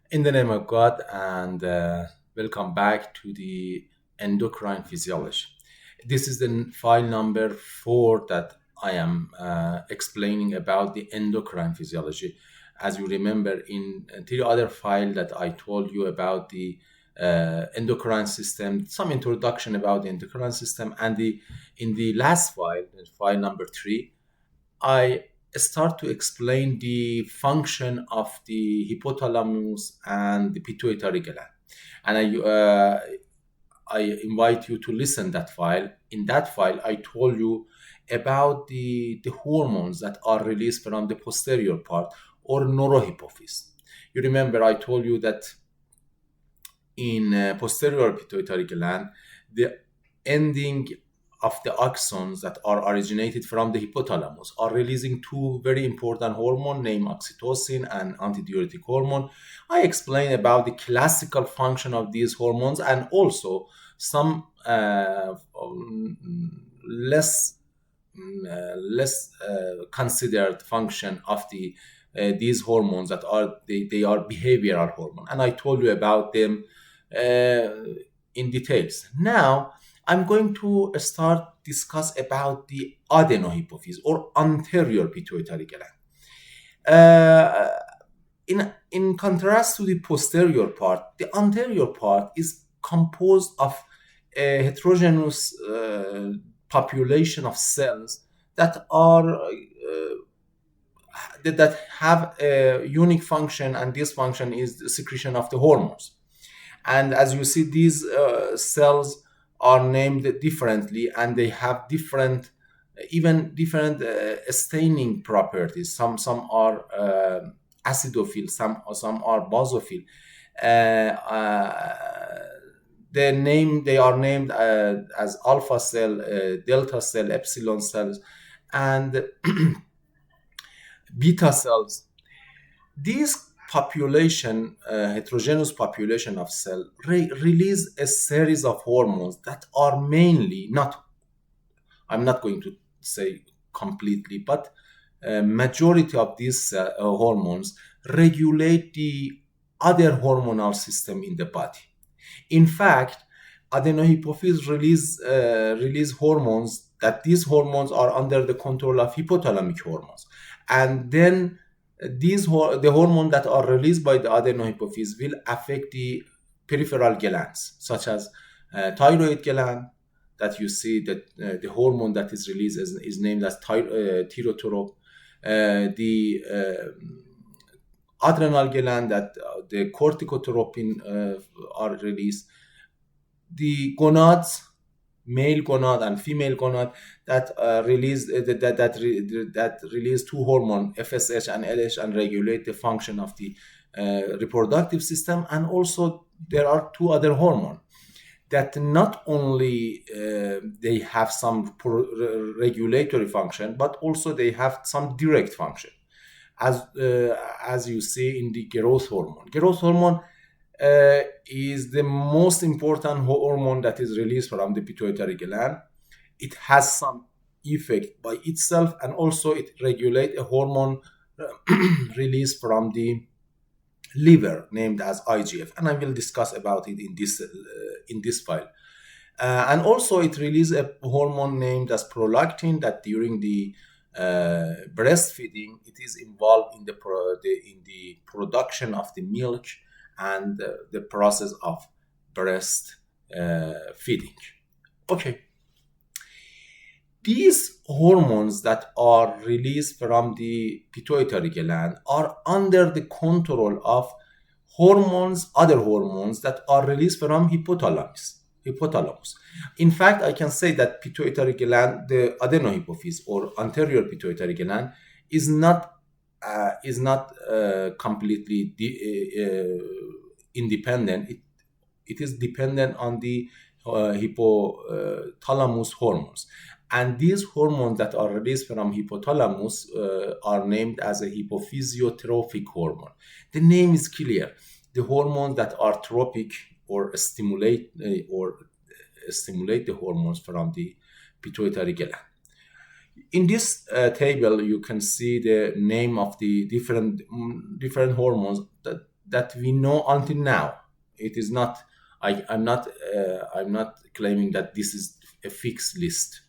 In the name of God, and welcome back to the endocrine physiology. This is the file number 4 that I am explaining about the endocrine physiology. As you remember, in the other file that I told you about the endocrine system, some introduction about the endocrine system, and the in the last file, file number 3, I start to explain the function of the hypothalamus and the pituitary gland. And I invite you to listen that file. In that file, I told you about the hormones that are released from the posterior part or neurohypophyse. You remember I told you that in posterior pituitary gland, the ending of the axons that are originated from the hypothalamus are releasing two very important hormones named oxytocin and antidiuretic hormone. I explained about the classical function of these hormones and also some less considered function of the these hormones that they are behavioral hormone, and I told you about them uh, in details. Now I'm going to start discuss about the adenohypophyse or anterior pituitary gland. Uh, in contrast to the posterior part, the anterior part is composed of a heterogeneous population of cells that are that have a unique function, and this function is the secretion of the hormones. And as you see, these cells are named differently, and they have different, even different staining properties. Some are acidophile, some are basophile. They are named as alpha cell, delta cell, epsilon cells, and beta cells. These population, heterogeneous population of cell, release a series of hormones that are mainly not. I'm not going to say completely, but majority of these hormones regulate the other hormonal system in the body. In fact, adenohypophyse release hormones that these hormones are under the control of hypothalamic hormones, and then the hormone that are released by the adenohypophyse will affect the peripheral glands, such as thyroid gland. That you see that the hormone that is released is named as thyrotrope. The adrenal gland, that the corticotropin are released. The gonads, male gonad and female gonad, that release two hormone, FSH and LH, and regulate the function of the reproductive system. And also there are two other hormones that not only they have some regulatory function, but also they have some direct function, as you see in the growth hormone. Growth hormone is the most important hormone that is released from the pituitary gland. It has some effect by itself, and also it regulates a hormone released from the liver named as IGF, and I will discuss about it in this file. And also it releases a hormone named as prolactin, that during the breastfeeding it is involved in in the production of the milk and the process of breast feeding. Okay, these hormones that are released from the pituitary gland are under the control of other hormones that are released from hypothalamus. In fact, I can say that pituitary gland, the adenohypophyse or anterior pituitary gland, is not completely independent. It is dependent on the hypothalamus hormones. And these hormones that are released from hypothalamus are named as a hypophysiotropic hormone. The name is clear. The hormones that are tropic or stimulate the hormones from the pituitary gland. In this table, you can see the name of the different hormones that we know until now. It is not. I'm not claiming that this is a fixed list.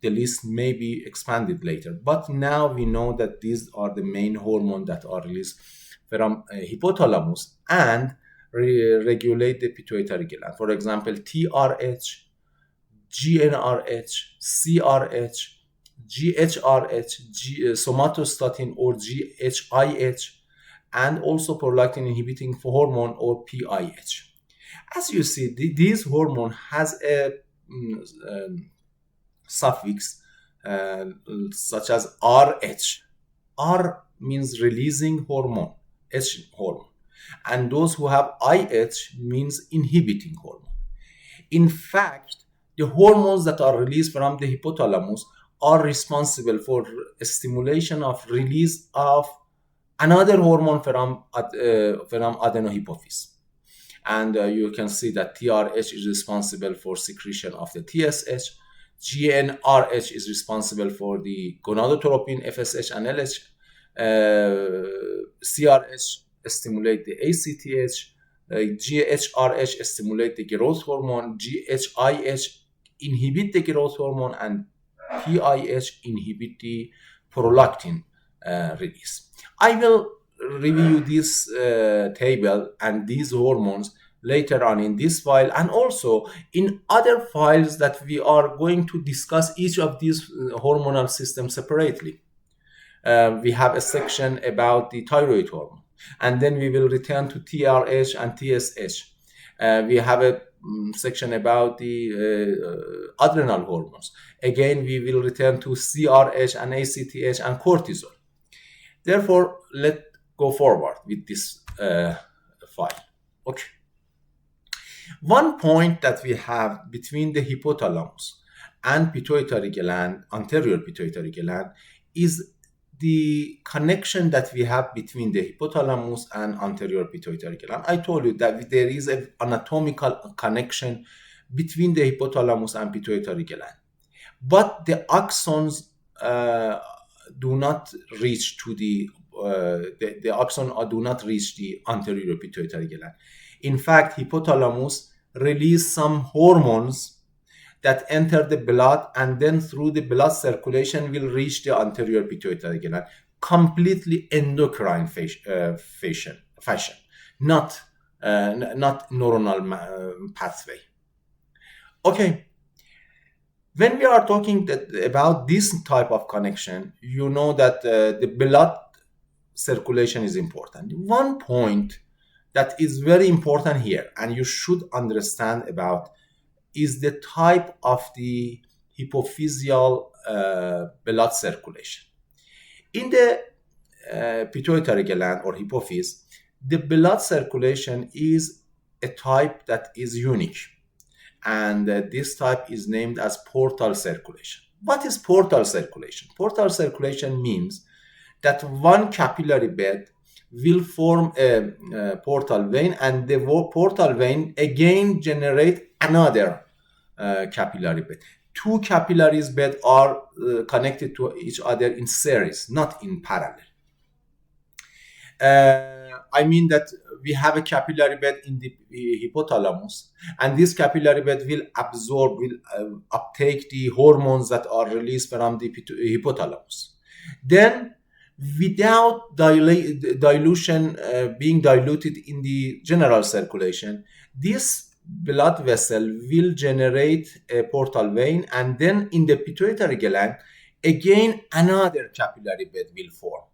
The list may be expanded later, but now we know that these are the main hormones that are released from hypothalamus and regulate the pituitary gland. For example, TRH, GnRH, CRH, GHRH, somatostatin or GHIH, and also prolactin inhibiting hormone or PIH. As you see, this hormone has a suffix such as RH. R means releasing hormone, H hormone, and those who have IH means inhibiting hormone. In fact, the hormones that are released from the hypothalamus are responsible for stimulation of release of another hormone from adenohypophyse. And you can see that TRH is responsible for secretion of the TSH. GnRH is responsible for the gonadotropin, FSH, and LH. CRH stimulate the ACTH. GHRH stimulate the growth hormone. GHIH inhibit the growth hormone, and PIH inhibit the prolactin release. I will review this table and these hormones later on in this file, and also in other files that we are going to discuss each of these hormonal systems separately. We have a section about the thyroid hormone, and then we will return to TRH and TSH. We have a section about the adrenal hormones. Again, we will return to CRH and ACTH and cortisol. Therefore, let's go forward with this file. Okay. One point that we have between the hypothalamus and pituitary gland, anterior pituitary gland, is the connection that we have between the hypothalamus and anterior pituitary gland. I told you that there is an anatomical connection between the hypothalamus and pituitary gland, but the axons do not reach to the axon do not reach the anterior pituitary gland. In fact, hypothalamus release some hormones that enter the blood, and then through the blood circulation will reach the anterior pituitary gland. Completely endocrine fashion, not neuronal pathway. Okay. When we are talking about this type of connection, you know that the blood circulation is important. One point that is very important here, and you should understand about, is the type of the hypophyseal blood circulation. In the pituitary gland or hypophyse, the blood circulation is a type that is unique, and this type is named as portal circulation. What is portal circulation? Portal circulation means that one capillary bed will form a portal vein, and the portal vein again generate another capillary bed. Two capillaries bed are connected to each other in series, not in parallel. I mean that we have a capillary bed in the hypothalamus, and this capillary bed will absorb, will uptake the hormones that are released from the hypothalamus. Then, without dilution being diluted in the general circulation, this blood vessel will generate a portal vein, and then in the pituitary gland, again another capillary bed will form.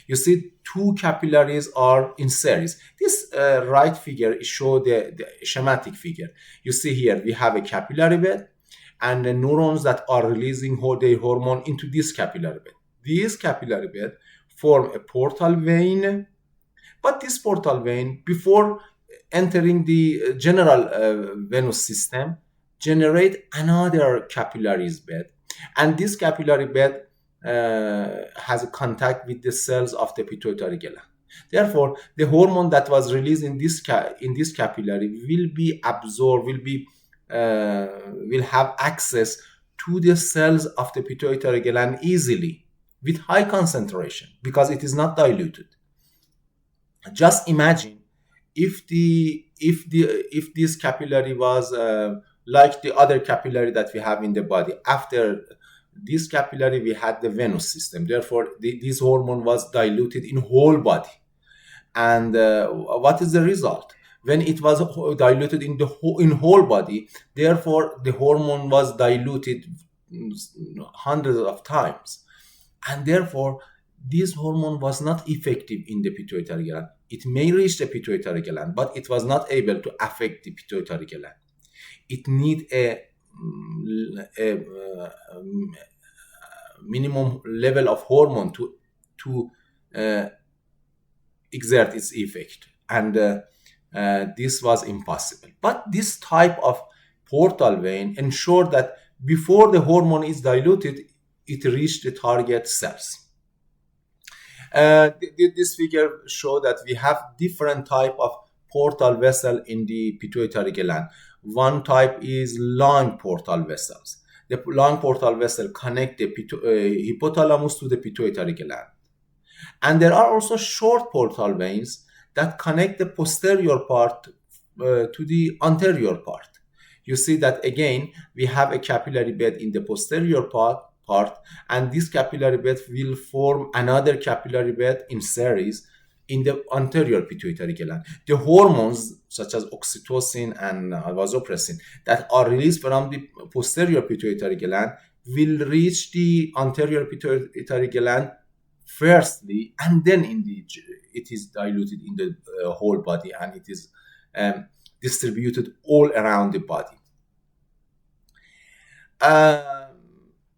You see, two capillaries are in series. This right figure shows the schematic figure. You see here, we have a capillary bed and the neurons that are releasing their hormone into this capillary bed. These capillary bed form a portal vein, but this portal vein, before entering the general venous system, generate another capillaries bed, and this capillary bed has a contact with the cells of the pituitary gland. Therefore, the hormone that was released in this capillary will be absorbed, will have access to the cells of the pituitary gland easily with high concentration because it is not diluted. Just imagine if this capillary was like the other capillary that we have in the body, after this capillary we had the venous system. Therefore, this hormone was diluted in whole body. And what is the result? When it was diluted in in whole body, therefore the hormone was diluted hundreds of times, and therefore this hormone was not effective in the pituitary gland. It may reach the pituitary gland, but it was not able to affect the pituitary gland. It need a minimum level of hormone to exert its effect, and this was impossible. But this type of portal vein ensured that before the hormone is diluted, it reached the target cells. This figure shows that we have different type of portal vessel in the pituitary gland. One type is long portal vessels. The long portal vessel connect the hypothalamus to the pituitary gland. And there are also short portal veins that connect the posterior part to the anterior part. You see that again, we have a capillary bed in the posterior part, and this capillary bed will form another capillary bed in series in the anterior pituitary gland. The hormones such as oxytocin and vasopressin that are released from the posterior pituitary gland will reach the anterior pituitary gland firstly, and then it is diluted in the whole body, and it is distributed all around the body.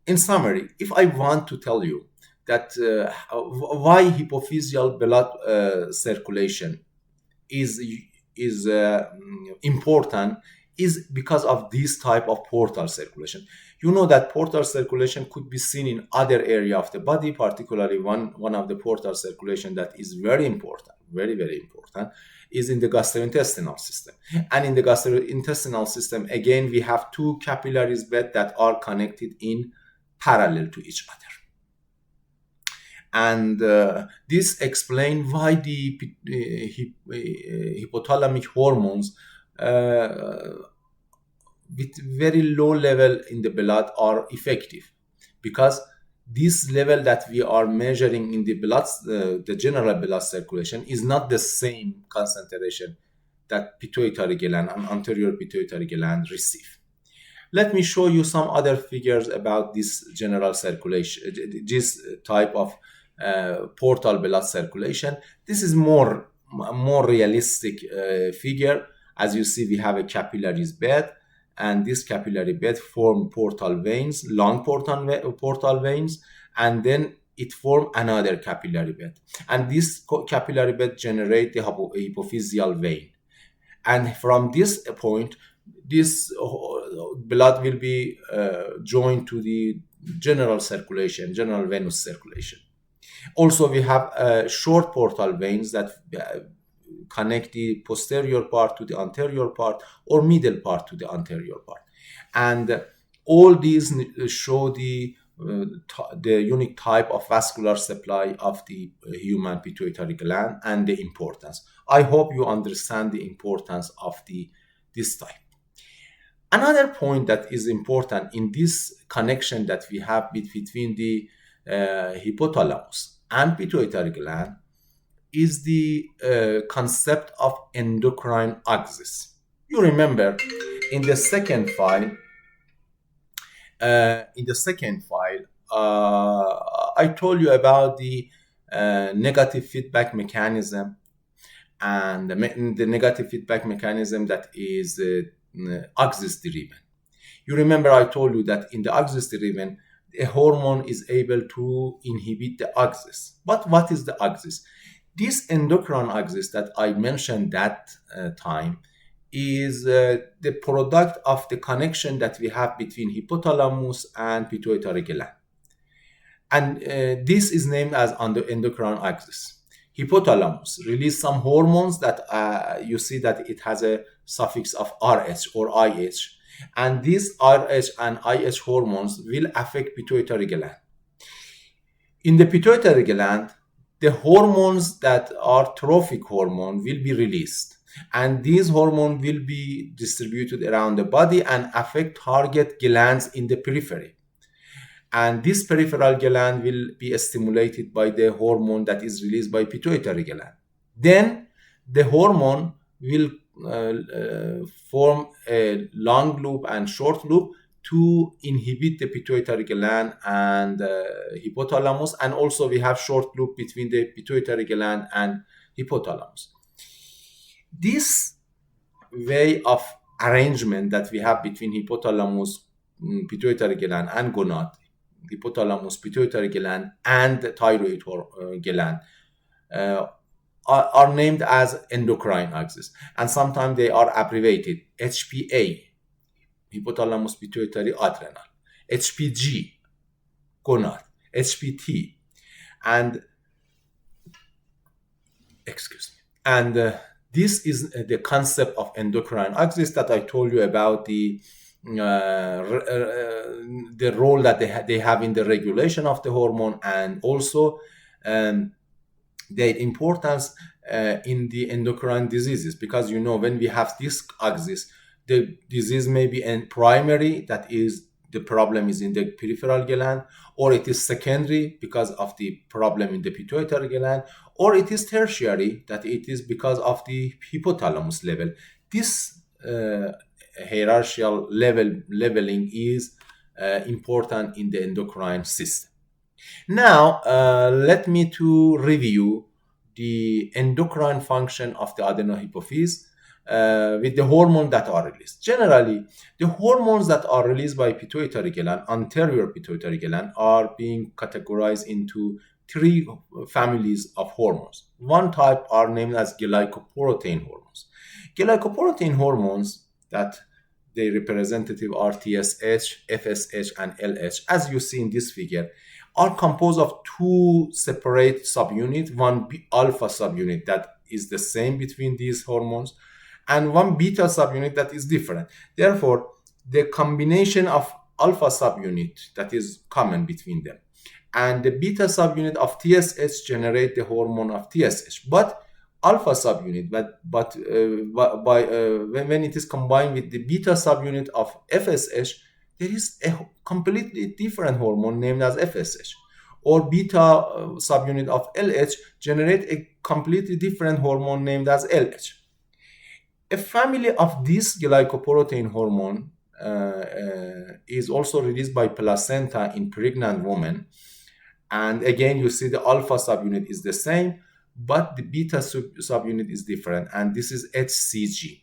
In summary, if I want to tell you that why hypophyseal blood circulation is important, is because of this type of portal circulation. You know that portal circulation could be seen in other area of the body, particularly one of the portal circulation that is very important, very, very important, is in the gastrointestinal system. And in the gastrointestinal system, again, we have two capillaries bed that are connected in parallel to each other. And this explains why the hypothalamic hormones with very low level in the blood are effective, because this level that we are measuring in the blood, the general blood circulation, is not the same concentration that pituitary gland and anterior pituitary gland receive. Let me show you some other figures about this general circulation, this type of portal blood circulation. This is more realistic figure. As you see, we have a capillaries bed, and this capillary bed form portal veins, long portal veins, and then it form another capillary bed. And this capillary bed generate the hypophyseal vein. And from this point, this blood will be joined to the general circulation, general venous circulation. Also, we have short portal veins that connect the posterior part to the anterior part, or middle part to the anterior part. And all these show the unique type of vascular supply of the human pituitary gland and the importance. I hope you understand the importance of this type. Another point that is important in this connection that we have between the hypothalamus and pituitary gland is the concept of endocrine axis. You remember in the second file, I told you about the negative feedback mechanism, and the negative feedback mechanism that is axis driven. You remember I told you that in the axis driven, a hormone is able to inhibit the axis. But what is the axis? This endocrine axis that I mentioned that time is the product of the connection that we have between hypothalamus and pituitary gland. And this is named as endocrine axis. Hypothalamus release some hormones that you see that it has a suffix of RH or IH. And these RH and IH hormones will affect pituitary gland. In the pituitary gland, the hormones that are trophic hormone will be released. And these hormones will be distributed around the body and affect target glands in the periphery. And this peripheral gland will be stimulated by the hormone that is released by pituitary gland. Then the hormone will form a long loop and short loop to inhibit the pituitary gland and hypothalamus, and also we have short loop between the pituitary gland and hypothalamus. This way of arrangement that we have between hypothalamus, pituitary gland and gonad, hypothalamus, pituitary gland and thyroid gland are named as endocrine axis, and sometimes they are abbreviated HPA, hypothalamus, pituitary, adrenal, HPG, gonad, HPT, and this is the concept of endocrine axis that I told you about, the role that they have in the regulation of the hormone, and also their importance in the endocrine diseases, because when we have this axis, the disease may be in primary, that is the problem is in the peripheral gland, or it is secondary because of the problem in the pituitary gland, or it is tertiary, that it is because of the hypothalamus level. This hierarchical leveling is important in the endocrine system. Now, let me to review the endocrine function of the adenohypophyse with the hormones that are released. Generally, the hormones that are released by pituitary gland, anterior pituitary gland, are being categorized into three families of hormones. One type are named as glycoprotein hormones. Glycoprotein hormones, that the representative are TSH, FSH, and LH, as you see in this figure, are composed of two separate subunits, one alpha subunit that is the same between these hormones, and one beta subunit that is different. Therefore, the combination of alpha subunit that is common between them and the beta subunit of TSH generate the hormone of TSH. But alpha subunit, when it is combined with the beta subunit of FSH, there is a completely different hormone named as FSH. Or beta subunit of LH generate a completely different hormone named as LH. A family of this glycoprotein hormone is also released by placenta in pregnant women. And again, you see the alpha subunit is the same, but the beta subunit is different, and this is HCG.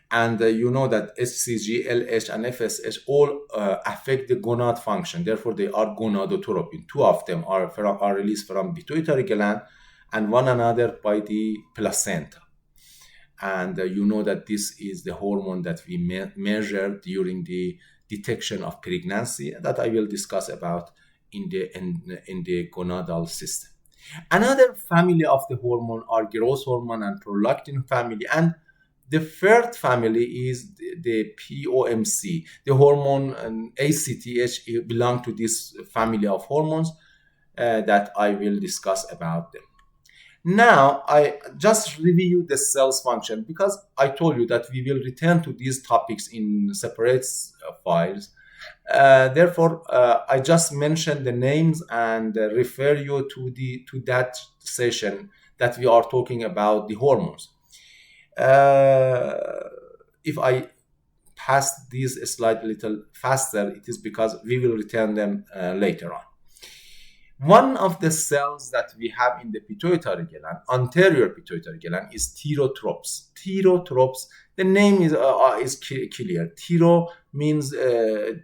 And you know that HCG, LH, and FSH all affect the gonad function. Therefore, they are gonadotropin. Two of them are released from pituitary gland and one another by the placenta. And you know that this is the hormone that we measure during the detection of pregnancy, that I will discuss about in the gonadal system. Another family of the hormone are growth hormone and prolactin family, and the third family is the POMC, the hormone ACTH belong to this family of hormones that I will discuss about them. Now, I just review the cell's function because I told you that we will return to these topics in separate files. Therefore, I just mentioned the names and refer you to that session that we are talking about the hormones. If I pass these slides a little faster, it is because we will return them later on. One of the cells that we have in the pituitary gland, anterior pituitary gland, is thyrotropes. Thyrotropes, the name is clear. Thyro means it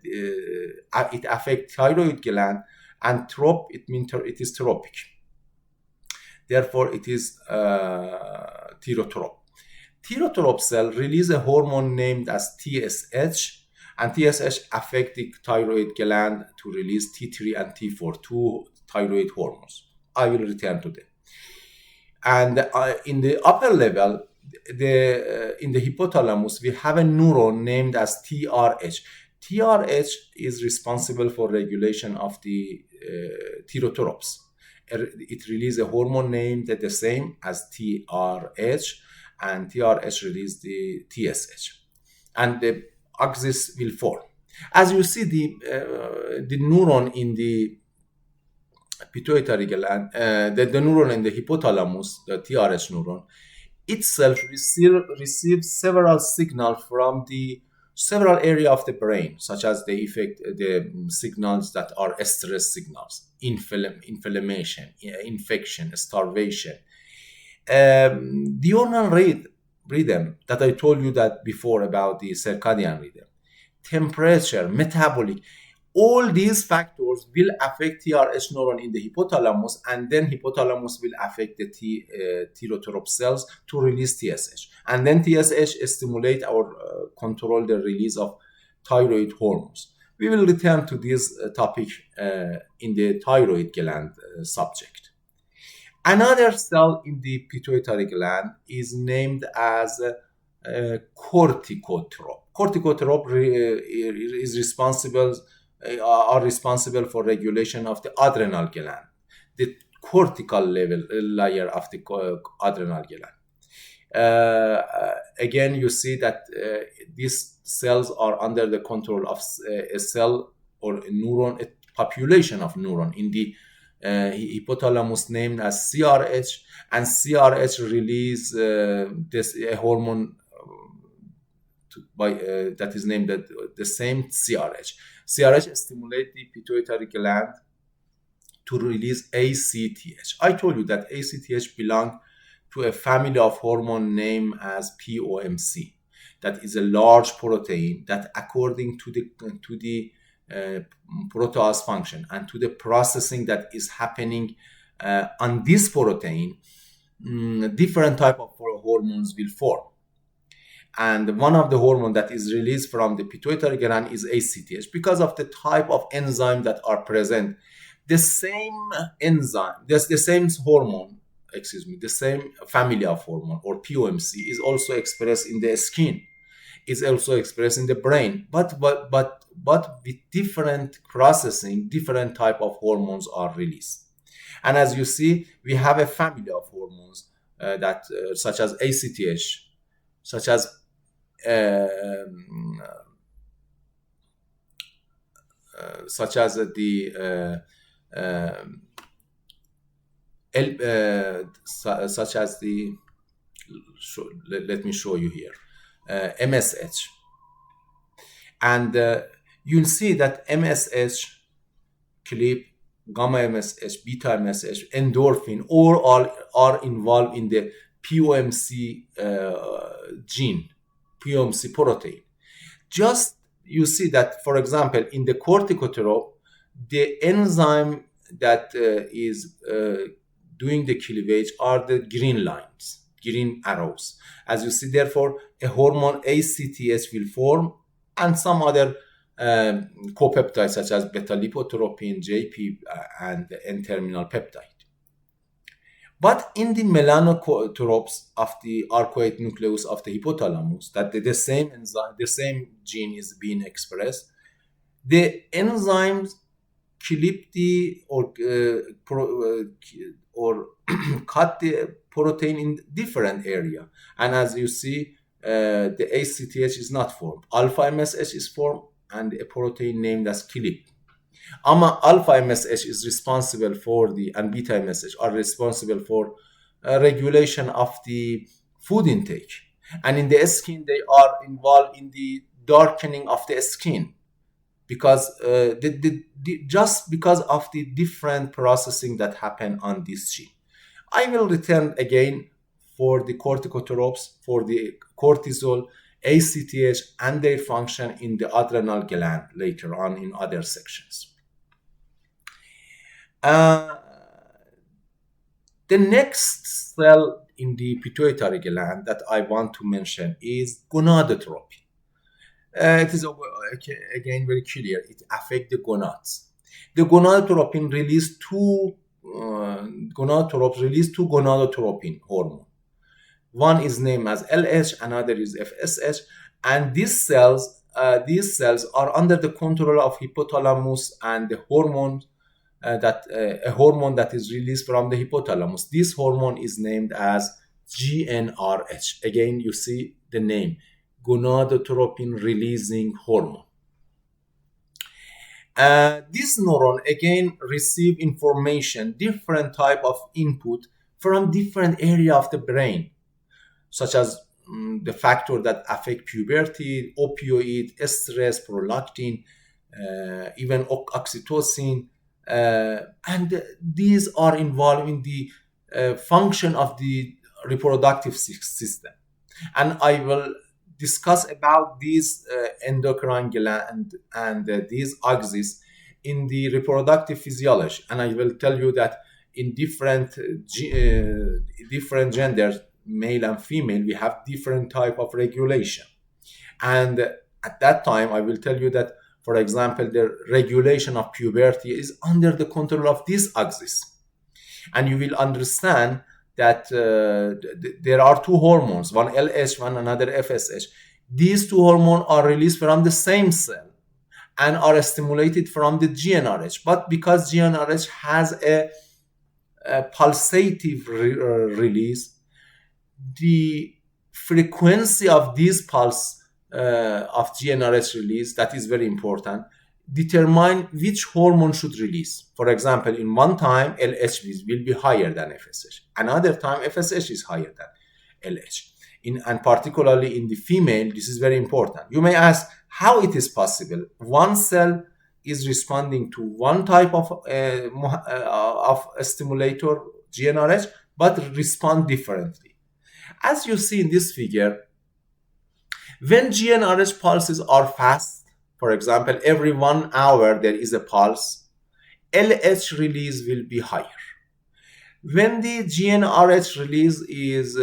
affects thyroid gland, and trop, it means it is tropic. Therefore, it is thyrotrope. Thyrotrope cell release a hormone named as TSH, and TSH affect the thyroid gland to release T3 and T4, two thyroid hormones. I will return to them. And in the upper level, in the hypothalamus, we have a neuron named as TRH. TRH is responsible for regulation of the thyrotropes. it releases a hormone named the same as TRH, and TRH releases the TSH, and the axis will form. As you see, the neuron in the pituitary gland, the neuron in the hypothalamus, the TRH neuron, itself receives several signals from the several area of the brain, such as the signals that are stress signals, inflammation, infection, starvation, diurnal rhythm that I told you that before about the circadian rhythm, temperature, metabolic. All these factors will affect TRH neuron in the hypothalamus, and then hypothalamus will affect the thyrotrope cells to release TSH. And then TSH stimulate or control the release of thyroid hormones. We will return to this topic in the thyroid gland subject. Another cell in the pituitary gland is named as corticotrope. Corticotrope is responsible are responsible for regulation of the adrenal gland, the cortical layer of the adrenal gland. Again, you see that these cells are under the control of a cell or a neuron, a population of neuron in the hypothalamus named as CRH, and CRH release this a hormone that is named the same CRH. CRH stimulates the pituitary gland to release ACTH. I told you that ACTH belongs to a family of hormone named as POMC. That is a large protein that, according to the protease function and to the processing that is happening on this protein, different type of hormones will form. And one of the hormones that is released from the pituitary gland is ACTH because of the type of enzyme that are present. The same enzyme, the same hormone, the same family of hormone or POMC is also expressed in the skin, is also expressed in the brain, but with different processing, different type of hormones are released. And as you see, we have a family of hormones that such as ACTH, such as such as the let me show you here, MSH, and you'll see that MSH, CLIP, gamma MSH, beta MSH, endorphin, all are involved in the POMC gene, POMC protein. Just you see that, for example, in the corticotrope, the enzyme that is doing the cleavage are the green lines, green arrows. As you see, therefore, a hormone ACTH will form, and some other copeptides such as beta-lipotropin, JP, and N-terminal peptide. But in the melanotropes of the arcuate nucleus of the hypothalamus, that the same enzyme, the same gene is being expressed, the enzymes clip the or cut the protein in different area, and as you see, the ACTH is not formed. Alpha MSH is formed, and a protein named as CLIP. Alpha MSH is responsible for and beta MSH are responsible for regulation of the food intake, and in the skin they are involved in the darkening of the skin because just because of the different processing that happen on this gene. I will return again for the corticotropes, for the cortisol, ACTH, and their function in the adrenal gland later on in other sections. The next cell in the pituitary gland that I want to mention is gonadotropin. It is again very clear. It affects the gonads. The gonadotropin release two gonadotropin hormone. One is named as LH, another is FSH, and these cells are under the control of hypothalamus, and the hormone a hormone that is released from the hypothalamus. This hormone is named as GnRH. Again, you see the name, gonadotropin releasing hormone. This neuron again receive information, different type of input from different area of the brain, such as the factor that affect puberty, opioid, stress, prolactin, even oxytocin, and these are involved in the function of the reproductive system. And I will discuss about these endocrine gland and these axes in the reproductive physiology. And I will tell you that in different genders, male and female, we have different type of regulation. And at that time, I will tell you that, for example, the regulation of puberty is under the control of these axis. And you will understand that there are two hormones, one LH, one another FSH. These two hormones are released from the same cell and are stimulated from the GnRH. But because GnRH has a pulsative release, the frequency of this pulse of GnRH release, that is very important, determine which hormone should release. For example, in one time, LH will be higher than FSH. Another time, FSH is higher than LH. And particularly in the female, this is very important. You may ask how it is possible. One cell is responding to one type of stimulator, GnRH, but respond differently. As you see in this figure, when GnRH pulses are fast, for example, every 1 hour there is a pulse, LH release will be higher. When the GnRH release is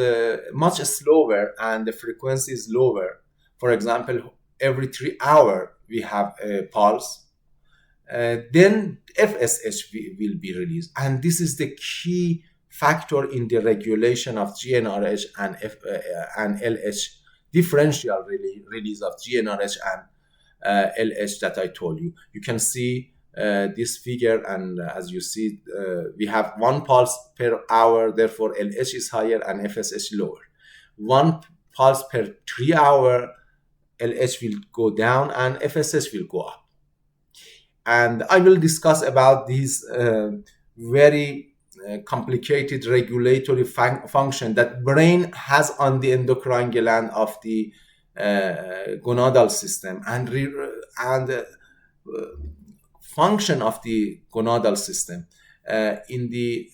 much slower and the frequency is lower, for example, every 3 hours we have a pulse, then FSH will be released. And this is the key factor in the regulation of GnRH and LH, differential release of GnRH and LH that I told you. You can see this figure, and as you see, we have one pulse per hour, therefore LH is higher and FSH lower. One pulse per 3 hours, LH will go down and FSH will go up. And I will discuss about these very complicated regulatory function that brain has on the endocrine gland of the gonadal system, and function of the gonadal system in the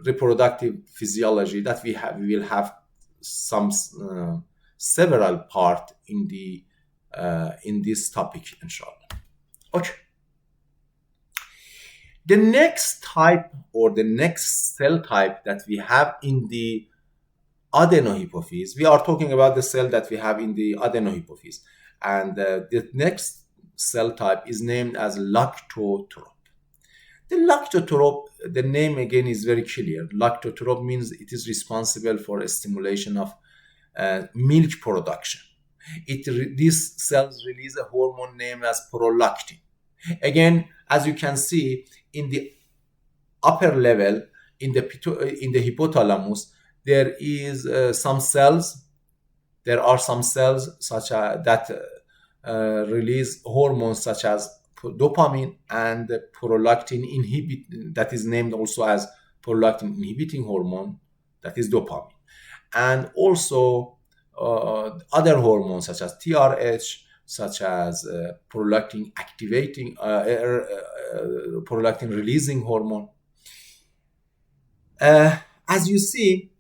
reproductive physiology that we will have some several part in this topic, inshallah. Okay. The next type, or the next cell type that we have in the adenohypophyse, we are talking about the cell that we have in the adenohypophyse, and the next cell type is named as lactotrope. The lactotrope, the name again is very clear. Lactotrope means it is responsible for stimulation of milk production. These cells release a hormone named as prolactin. Again, as you can see, in the upper level, in the hypothalamus, there is some cells. There are some cells such as that release hormones such as dopamine and prolactin inhibit. That is named also as prolactin inhibiting hormone. That is dopamine, and also other hormones such as TRH, such as prolactin activating, prolactin releasing hormone. As you see,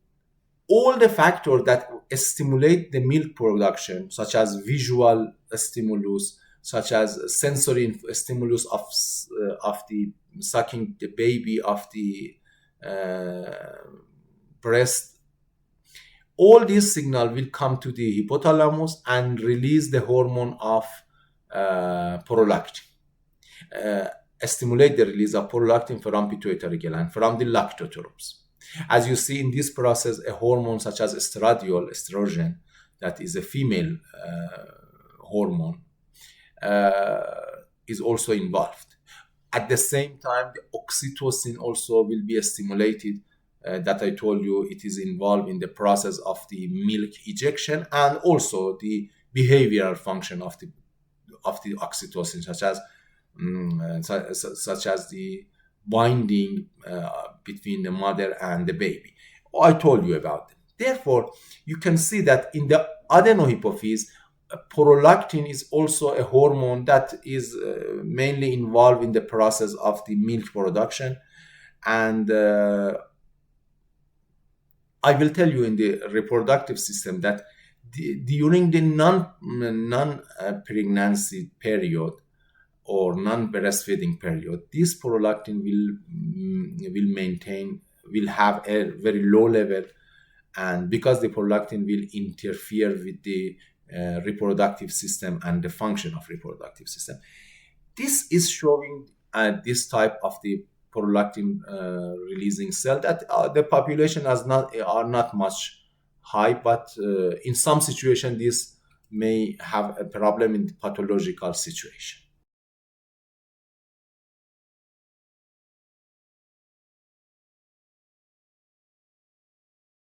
all the factors that stimulate the milk production, such as visual stimulus, such as sensory stimulus of the sucking the baby of the breast, all these signals will come to the hypothalamus and release the hormone of prolactin, stimulate the release of prolactin from pituitary gland, from the lactotropes. As you see in this process, a hormone such as estradiol, estrogen, that is a female hormone, is also involved. At the same time, the oxytocin also will be stimulated. That I told you, it is involved in the process of the milk ejection and also the behavioral function of the oxytocin, such as the binding between the mother and the baby. I told you about them. Therefore, you can see that in the adenohypophyse, prolactin is also a hormone that is mainly involved in the process of the milk production. And I will tell you in the reproductive system that during the non pregnancy period or non breastfeeding period, this prolactin will maintain, will have a very low level, and because the prolactin will interfere with the reproductive system and the function of reproductive system. This is showing this type of the prolactin releasing cell that the population has not are not much high, but in some situation this may have a problem in the pathological situation.